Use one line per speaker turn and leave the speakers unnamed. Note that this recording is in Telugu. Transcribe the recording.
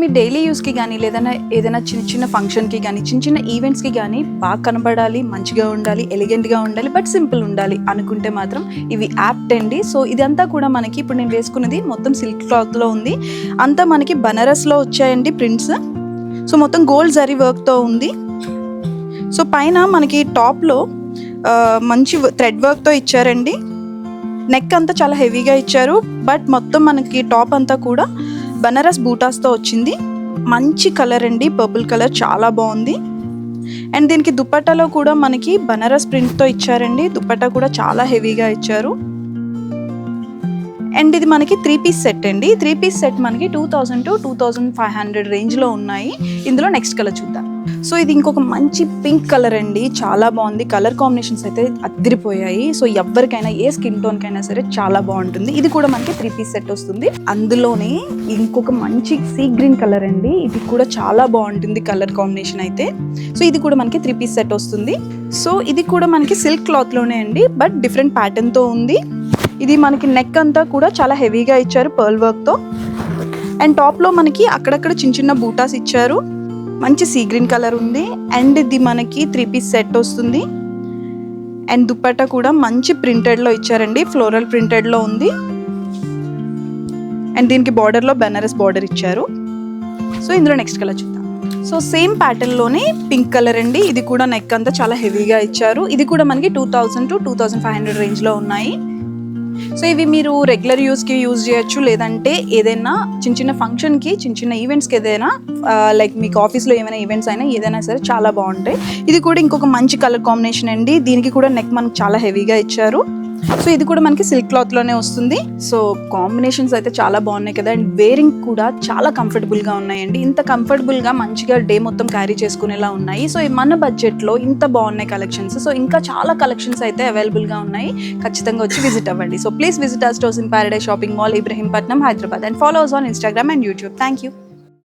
మీ డైలీ యూస్కి కానీ ఏదైనా చిన్న చిన్న ఫంక్షన్కి కానీ చిన్న చిన్న ఈవెంట్స్కి కానీ బాగా కనబడాలి, మంచిగా ఉండాలి, ఎలిగెంట్గా ఉండాలి, బట్ సింపుల్ ఉండాలి అనుకుంటే మాత్రం ఇవి యాప్ట్ అండి. సో ఇదంతా కూడా మనకి ఇప్పుడు నేను వేసుకున్నది మొత్తం సిల్క్ క్లాత్లో ఉంది. అంతా మనకి బనారస్లో వచ్చాయండి ప్రింట్స్. సో మొత్తం గోల్డ్ జరీ వర్క్తో ఉంది. సో పైన మనకి టాప్లో మంచి థ్రెడ్ వర్క్తో ఇచ్చారండి. నెక్ అంతా చాలా హెవీగా ఇచ్చారు, బట్ మొత్తం మనకి టాప్ అంతా కూడా బనారస్ బూటాస్తో వచ్చింది. మంచి కలర్ అండి, పర్పుల్ కలర్, చాలా బాగుంది. అండ్ దీనికి దుపట్టాలో కూడా మనకి బనారస్ ప్రింట్తో ఇచ్చారండి. దుపట్టా కూడా చాలా హెవీగా ఇచ్చారు. అండ్ ఇది మనకి 3 పీస్ సెట్ అండి. 3 పీస్ సెట్ మనకి 2000 to 2500 రేంజ్లో ఉన్నాయి. ఇందులో నెక్స్ట్ కలర్ చూద్దాం. సో ఇది ఇంకొక మంచి పింక్ కలర్ అండి, చాలా బాగుంది. కలర్ కాంబినేషన్స్ అయితే అదిరిపోయాయి. సో ఎవరికైనా ఏ స్కిన్ టోన్కైనా సరే చాలా బాగుంటుంది. ఇది కూడా మనకి 3 పీస్ సెట్ వస్తుంది. అందులోనే ఇంకొక మంచి సీ గ్రీన్ కలర్ అండి, ఇది కూడా చాలా బాగుంటుంది కలర్ కాంబినేషన్ అయితే. సో ఇది కూడా మనకి 3 పీస్ సెట్ వస్తుంది. సో ఇది కూడా మనకి సిల్క్ క్లాత్లోనే అండి, బట్ డిఫరెంట్ ప్యాటర్న్తో ఉంది. ఇది మనకి నెక్ అంతా కూడా చాలా హెవీగా ఇచ్చారు పర్ల్ వర్క్తో. అండ్ టాప్లో మనకి అక్కడక్కడ చిన్న చిన్న బూటాస్ ఇచ్చారు. మంచి సీ గ్రీన్ కలర్ ఉంది. అండ్ ఇది మనకి 3 పీస్ సెట్ వస్తుంది. అండ్ దుపట్టా కూడా మంచి ప్రింటెడ్లో ఇచ్చారండి, ఫ్లోరల్ ప్రింటెడ్లో ఉంది. అండ్ దీనికి బార్డర్లో బెనారస్ బార్డర్ ఇచ్చారు. సో ఇందులో నెక్స్ట్ కలర్ చూద్దాం. సో సేమ్ ప్యాటర్న్లోనే పింక్ కలర్ అండి, ఇది కూడా నెక్ అంతా చాలా హెవీగా ఇచ్చారు. ఇది కూడా మనకి 2000 to 2500 రేంజ్లో ఉన్నాయి. సో ఇవి మీరు రెగ్యులర్ యూస్కి యూజ్ చేయొచ్చు, లేదంటే ఏదైనా చిన్న చిన్న ఫంక్షన్కి, చిన్న చిన్న ఈవెంట్స్కి, ఏదైనా లైక్ మీకు ఆఫీస్లో ఏమైనా ఈవెంట్స్ అయినా ఏదైనా సరే చాలా బాగుంటాయి. ఇది కూడా ఇంకొక మంచి కలర్ కాంబినేషన్ అండి. దీనికి కూడా నెక్ మనకు చాలా హెవీగా ఇచ్చారు. సో ఇది కూడా మనకి సిల్క్ క్లాత్లోనే వస్తుంది. సో కాంబినేషన్స్ అయితే చాలా బాగున్నాయి కదా. అండ్ వేరింగ్ కూడా చాలా కంఫర్టబుల్గా ఉన్నాయండి. ఇంత కంఫర్టబుల్గా మంచిగా డే మొత్తం క్యారీ చేసుకునేలా ఉన్నాయి. సో మన బడ్జెట్లో ఇంత బాగున్నాయి కలెక్షన్స్. సో ఇంకా చాలా కలెక్షన్స్ అయితే అవైలబుల్గా ఉన్నాయి. ఖచ్చితంగా వచ్చి విజిట్ అవ్వండి. So please visit our stores in paradise shopping mall, Ibrahimpatnam, Hyderabad. And follow us on Instagram and YouTube. Thank you.